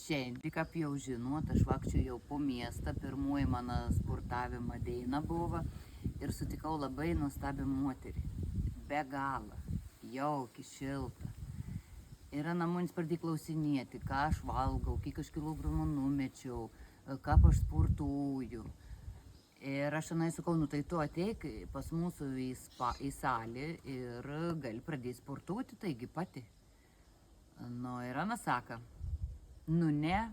Šiandien, kaip jau žinot, aš vaikščiojau po miestą, pirmoji mano sportavimo diena buvo ir sutikau labai nuostabią moterį. Be galo, jauki, šilta. Ir namunis pradėjo klausinėti, ką aš valgau, kiek aš kilogramų numečiau, kaip aš sportuoju. Ir aš sakau, nu tai tu ateik pas mūsų į salę ir gali pradėti sportuoti, taigi pati. Nu ir Ana sako, nu ne,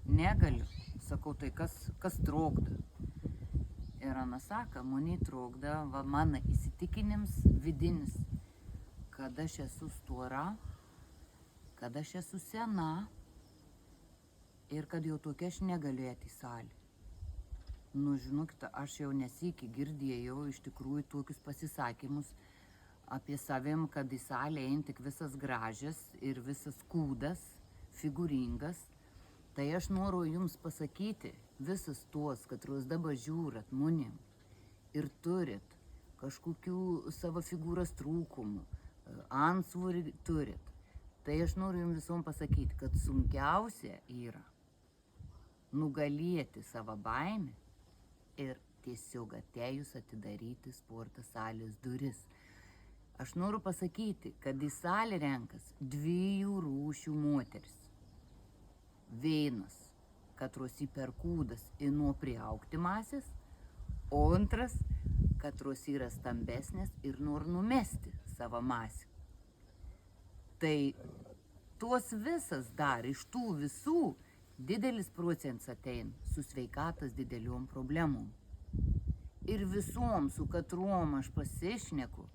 negaliu. Sakau, tai kas trokda? Ir Ana sako, mane trokda mano įsitikinims vidinis, kad aš esu stora, kad aš esu sena ir kad jau tokia aš negaliu eiti į salę. Nu, žinokite, aš jau nesikį girdėjau iš tikrųjų tokius pasisakymus apie savim, kad į salę eina tik visas gražias ir visas kūdas, figūringas. Tai aš noriu jums pasakyti, visas tuos, kad jūs dabar žiūrat manim ir turit kažkokių savo figūros trūkumų, antsvorį turit. Tai aš noriu jums visom pasakyti, kad sunkiausia yra nugalėti savo baimę ir tiesiog atėjus atidaryti sporto salės duris. Aš noriu pasakyti, kad į salę renkas dviejų rūšių moteris. Vienas, katros įperkūdas ir nuo priaugti masės, o antras, katros yra stambesnės ir nori numesti savo masę. Tai tuos visas dar iš tų visų didelis procentas ateina su sveikatos dideliom problemom. Ir visom, su katrom aš pasišneku,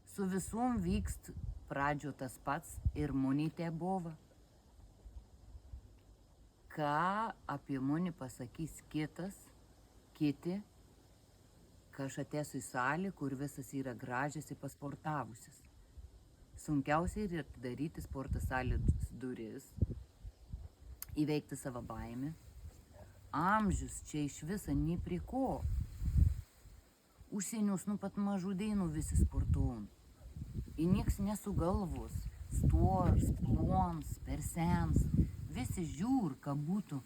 su visom vykst pradžio tas pats ir monite buvo. Ką apie mane pasakys kiti, kai aš atėsiu į salę, kur visas yra gražias ir pasportavusias. Sunkiausia yra atidaryti sporto salės duris, įveikti savo baimę. Amžius čia iš viso nei prie ko. Užsienius nuo pat mažų dienų visi sportuojam. Ir nieks nesugalvos, stors, plons, persens. Visi žiūr, kad būtų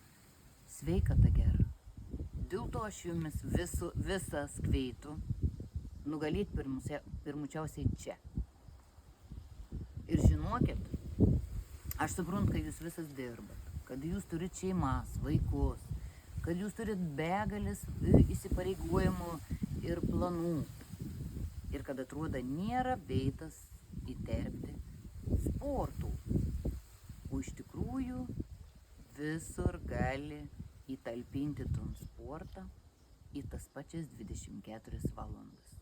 sveikata gera. Dėl to aš jumis visas kveitu nugalėti pirmučiausiai čia. Ir žinokit, aš suprantu, kad jūs visas dirbat, kad jūs turit šeimas, vaikus, kad jūs turit begalis įsipareigojimų ir planų. Ir kad atrodo nėra vietos įterpti sportų. O iš tikrųjų visur gali įtalpinti tom sportą į tas pačias 24 valandas.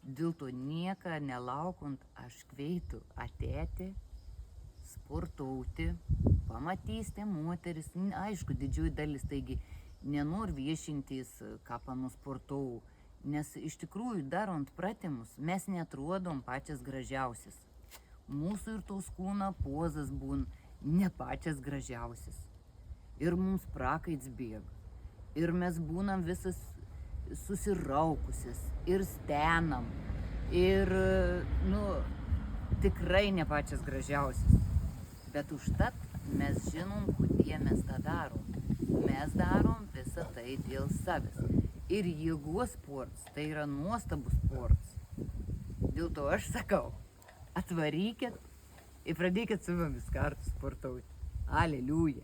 Dėl to nieko nelaukant aš kveitu ateiti, sportuoti, pamatysite moteris, aišku, didžioji dalis, taigi nenori viešintis, ką panusportau, nes iš tikrųjų darant pratimus mes netrodom pačias gražiausias. Mūsų ir tos kūno pozas būna ne pačias gražiausias. Ir mums prakaits bėga. Ir mes būnam visas susiraukusias ir stenam. Ir, tikrai ne pačias gražiausias. Bet užtat mes žinom, kodėl mes tą darom. Mes darom visą tai dėl savęs. Ir jėgos sportas, tai yra nuostabus sportas. Dėl to aš sakau, atvarykit ir pradėkit su mumis kartu sportuoti. Aleliuja.